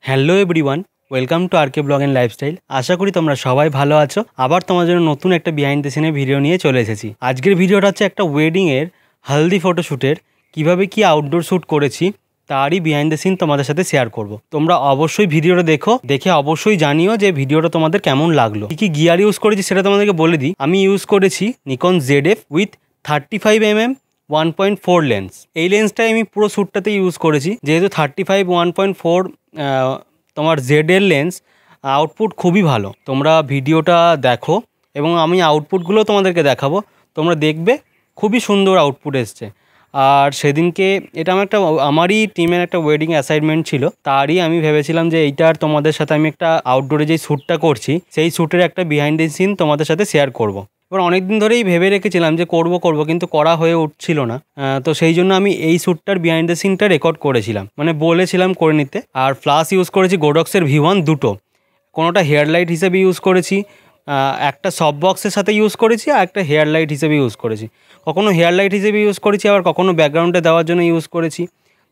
Hello everyone, welcome to RK blog and lifestyle. আশা করি তোমরা সবাই ভালো আছো। আবার তোমার জন্য নতুন একটা বিহাইন্ড দ্য সিনের ভিডিও নিয়ে চলে এসেছি। আজকের ভিডিওটা হচ্ছে একটা ওয়েডিংয়ের হলদি ফটোশ্যুটের কীভাবে কি আউটডোর শ্যুট করেছি তারই বিহাইন্ড দ্য সিন তোমাদের সাথে শেয়ার করব। তোমরা অবশ্যই ভিডিওটা দেখে অবশ্যই জানিও যে ভিডিওটা তোমাদের কেমন লাগলো। কী গিয়ার ইউজ করেছি সেটা তোমাদেরকে বলে দিই। আমি ইউজ করেছি Nikon ZF with 35mm 1.4 lens. এই লেন্সটাই আমি পুরো শ্যুটটাতে ইউজ করেছি, যেহেতু 35 1.4 তোমার জেডের লেন্স, আউটপুট খুবই ভালো। তোমরা ভিডিওটা দেখো এবং আমি আউটপুটগুলো তোমাদেরকে দেখাবো, তোমরা দেখবে খুবই সুন্দর আউটপুট এসছে। আর সেদিনকে এটা আমারই টিমের একটা ওয়েডিং অ্যাসাইনমেন্ট ছিল, তারই আমি ভেবেছিলাম যে এইটার তোমাদের সাথে আমি একটা আউটডোরে যেই শ্যুটটা করছি সেই শ্যুটের একটা বিহাইন্ড দ্য সিন তোমাদের সাথে শেয়ার করব। এবার অনেক দিন ধরেই ভেবে রেখেছিলাম যে করব কিন্তু করা হয়ে উঠছিল না। তো সেই জন্য আমি এই শ্যুটটার বিহাইন্ড দ্য সিনটা রেকর্ড করেছিলাম, মানে বলেছিলাম করে নিতে। আর ফ্ল্যাশ ইউজ করেছি গোডক্সের V1 দুটো, কোনোটা হেয়ার লাইট হিসেবে ইউজ করেছি, একটা সফট বক্সের সাথে ইউজ করেছি, আর একটা হেয়ার লাইট হিসেবে ইউজ করেছি। কখনো হেয়ার লাইট হিসেবে ইউজ করেছি, আবার কখনো ব্যাকগ্রাউন্ডে দেওয়ার জন্য ইউজ করেছি।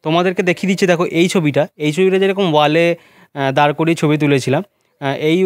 তোমাদেরকে দেখিয়ে দিচ্ছি, দেখো এই ছবিটা যেরকম ওয়ালে দাঁড় করিয়ে ছবি তুলেছিলাম, এই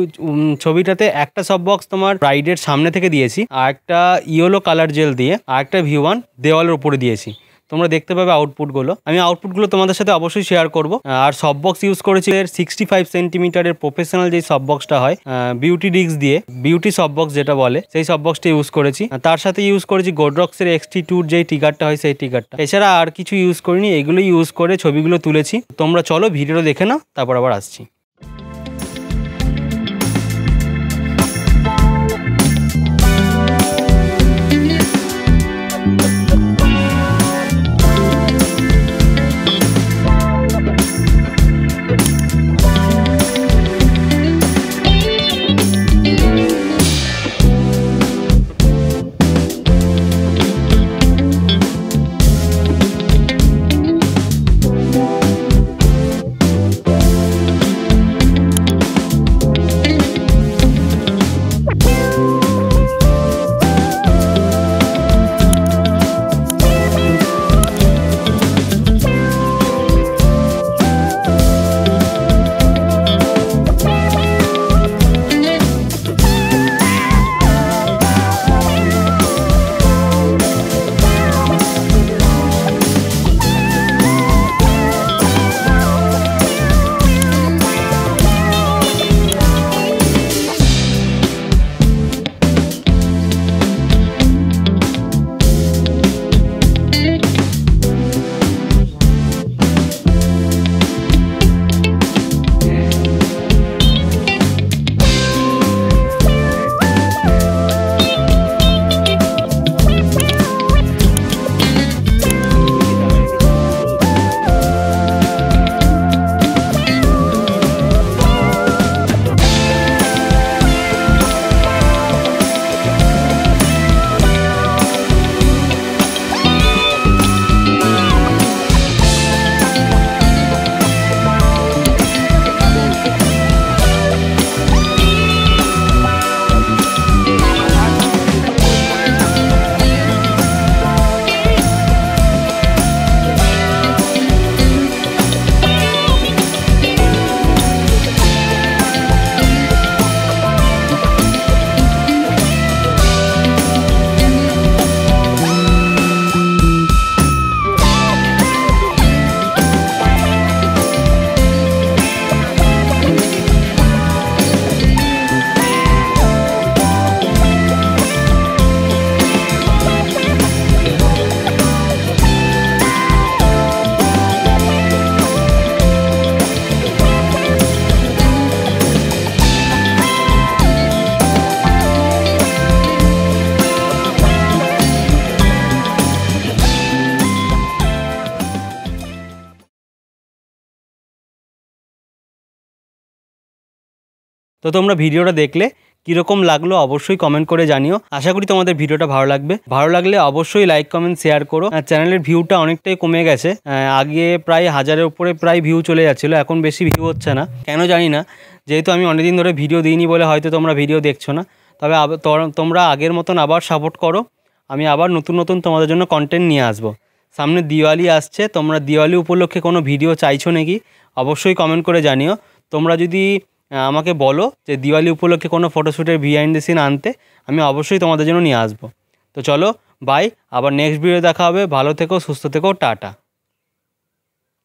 ছবিটাতে একটা সফট বক্স তোমার ব্রাইডের সামনে থেকে দিয়েছি, আর একটা ইয়েলো কালার জেল দিয়ে আর একটা V1 দেওয়ালের উপরে দিয়েছি। তোমরা দেখতে পাবে আউটপুটগুলো। আমি আউটপুটগুলো তোমাদের সাথে অবশ্যই শেয়ার করব। আর সফট বক্স ইউজ করেছি 65 সেন্টিমিটারের প্রফেশনাল যেই সফট বক্সটা হয়, বিউটি ডিস্ক দিয়ে, বিউটি সফট বক্স যেটা বলে, সেই সফট বক্সটা ইউজ করেছি। তার সাথে ইউজ করেছি গোডক্সের XT2 যেই ট্রিগারটা হয় সেই ট্রিগারটা। এছাড়া আর কিছু ইউজ করিনি, এগুলো ইউজ করে ছবিগুলো তুলেছি। তোমরা চলো ভিডিওটা দেখে নাও, তারপর আবার আসছি। তো তোমরা ভিডিওটা দেখলে কীরকম লাগলো অবশ্যই কমেন্ট করে জানিও। আশা করি তোমাদের ভিডিওটা ভালো লাগবে। ভালো লাগলে অবশ্যই লাইক কমেন্ট শেয়ার করো। চ্যানেলের ভিউটা অনেকটাই কমে গেছে, আগে প্রায় 1000-এর উপরে প্রায় ভিউ চলে যাচ্ছিলো, এখন বেশি ভিউ হচ্ছে না, কেন জানি না। যেহেতু আমি অনেকদিন ধরে ভিডিও দিইনি বলে হয়তো তোমরা ভিডিও দেখছো না। তবে তোমরা আগের মতন আবার সাপোর্ট করো, আমি আবার নতুন তোমাদের জন্য কন্টেন্ট নিয়ে আসবো। সামনে দিওয়ালি আসছে, তোমরা দিওয়ালি উপলক্ষে কোনো ভিডিও চাইছো নাকি অবশ্যই কমেন্ট করে জানিও। তোমরা যদি আমাকে বলো যে দিওয়ালি উপলক্ষে কোনো ফটোশ্যুটের বিহাইন্ড দ্য সিন আনতে, আমি অবশ্যই তোমাদের জন্য নিয়ে আসবো। তো চলো বাই, আবার নেক্সট ভিডিও দেখা হবে। ভালো থেকো, সুস্থ থেকো, টাটা।